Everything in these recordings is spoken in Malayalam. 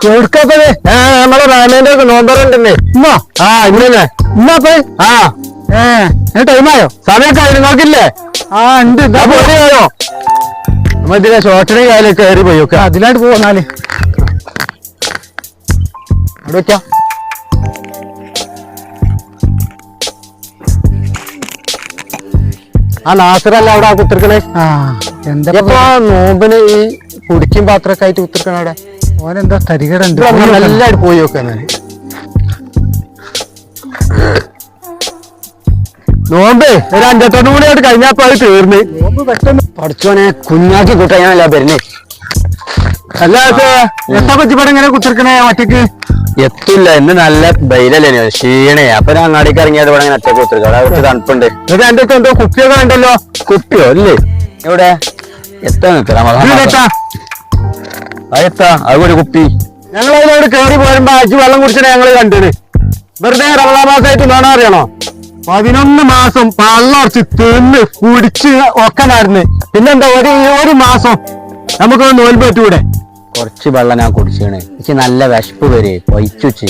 എവിടുക്കപ്പത് നമ്മളെ റാമേന്റെ നോമ്പറുണ്ടെന്നേ ഇന്നോ ഇന്നല്ലേ ഇന്നപ്പ ടൈമായോ സമയമൊക്കെ ആയി നിങ്ങൾക്കില്ലേ ഉണ്ട് പോയോ മറ്റേ ഷോർട്ടിനെ കാലൊക്കെ കയറി പോയൊക്കെ അതിലായിട്ട് പോന്നാല് അവിടെ വെക്കാം നാസറല്ല അവിടെ കുത്തിർക്കണേ എന്താ നോമ്പിന് ഈ കുടിക്കും പാത്രമൊക്കെ ആയിട്ട് കുത്തിർക്കണ അവിടെ ഓനെന്താ തരികടുണ്ട് നല്ലതായിട്ട് പോയി നോക്കാന് നോമ്പ് ഒരു 5-8 കൂടി ആയിട്ട് കഴിഞ്ഞപ്പോ അത് തീർന്ന് നോമ്പ് പെട്ടെന്ന് പഠിച്ചോനെ കുഞ്ഞാക്കി കൂട്ടാനല്ല വരുന്നേ അല്ലാതെ എത്താ പറ്റിപ്പടം ഇങ്ങനെ കുത്തിർക്കണേ ഒറ്റക്ക് എത്തില്ല ഇന്ന് നല്ല ബൈലല്ലേ ക്ഷീണേ അപ്പൊ ഞാൻ അങ്ങാടിക്ക് ഇറങ്ങിയത് ഇവിടെ അങ്ങനെ ഒറ്റക്ക് കുത്തിരിക്കും അവിടെ കുറച്ച് തണുപ്പുണ്ട് എന്റെ അടുത്ത് എന്തോ കുപ്പിയൊക്കെ ഉണ്ടല്ലോ കുപ്പിയോ അല്ലേ എവിടെ എത്താ എത്താ അതുപോലെ കുപ്പി ഞങ്ങൾ അതിനോട് കയറി പോരുമ്പോ അജ് വെള്ളം കുടിച്ചിട്ട് ഞങ്ങള് കണ്ടത് വെറുതെ റമദാൻ മാസമായിട്ട് വേണം അറിയണോ 11 മാസം പള്ളറച്ച് തിന്ന് കുടിച്ച് ഒക്കെ നടന്ന് പിന്നെന്താ ഒരു മാസം നമുക്ക് നോൽപ്പ് പറ്റൂടെ കുറച്ച് വെള്ളം ഞാൻ കുടിച്ചാണ് എനിക്ക് നല്ല വിശപ്പ് വരെ പൊയ്ച്ചുച്ച്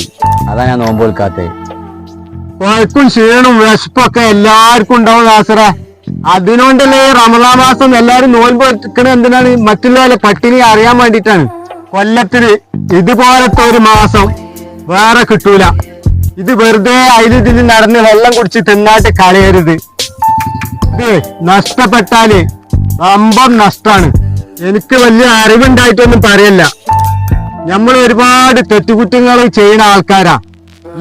അതാ ഞാൻ നോമ്പ് കൊടുക്കാത്തത് കുഴക്കും ക്ഷീണും വിശപ്പൊക്കെ എല്ലാവർക്കും ഉണ്ടാവും നാസറ അതിനോണ്ടല്ലേ റമദാൻ മാസം എല്ലാരും നോൽപ്പ് എടുക്കണ എന്തിനാണ് മറ്റുള്ളവരെ പട്ടിണി അറിയാൻ വേണ്ടിയിട്ടാണ് കൊല്ലത്തിന് ഇതുപോലത്തെ ഒരു മാസം വേറെ കിട്ടൂല ഇത് വെറുതെ അതിൽ നടന്ന് വെള്ളം കുടിച്ച് തിന്നാട്ട് കളയരുത് ഇത് നഷ്ടപ്പെട്ടാല് റമ്പം നഷ്ടാണ് എനിക്ക് വലിയ അറിവുണ്ടായിട്ടൊന്നും പറയല്ല നമ്മൾ ഒരുപാട് തെറ്റുകുറ്റങ്ങൾ ചെയ്യുന്ന ആൾക്കാരാ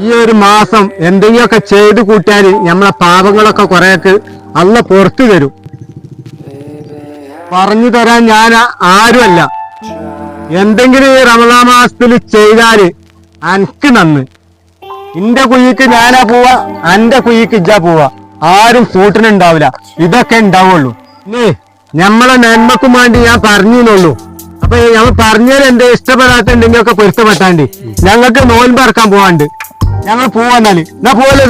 ഈ ഒരു മാസം എന്തെങ്കിലുമൊക്കെ ചെയ്ത് കൂട്ടിയാൽ നമ്മളെ പാപങ്ങളൊക്കെ കുറേയൊക്കെ അല്ല പുറത്തു തരും പറഞ്ഞു തരാൻ ഞാൻ ആരുമല്ല എന്തെങ്കിലും ഈ റമദാൻ മാസത്തിൽ ചെയ്താല് അനക്ക് നന്ന് ഇന്റെ കുഴിക്ക് ഞാനാ പോവാ അന്റെ കുഴിക്ക് ഇജ്ജാ പോവാ ആരും കൂട്ടിനുണ്ടാവില്ല ഇതൊക്കെ ഉണ്ടാവുള്ളൂ ഞമ്മളെ നന്മക്കും വേണ്ടി ഞാൻ പറഞ്ഞുള്ളൂ അപ്പൊ ഞങ്ങൾ പറഞ്ഞാൽ എന്റെ ഇഷ്ടപ്പെടാത്തുണ്ടെങ്കിൽ ഒക്കെ പൊരുത്തപ്പെട്ടാണ്ട് ഞങ്ങൾക്ക് നോൻപ് ഇറക്കാൻ പോവാണ്ട് ഞങ്ങൾ പോവാന്നാല് എന്നാ പോലെ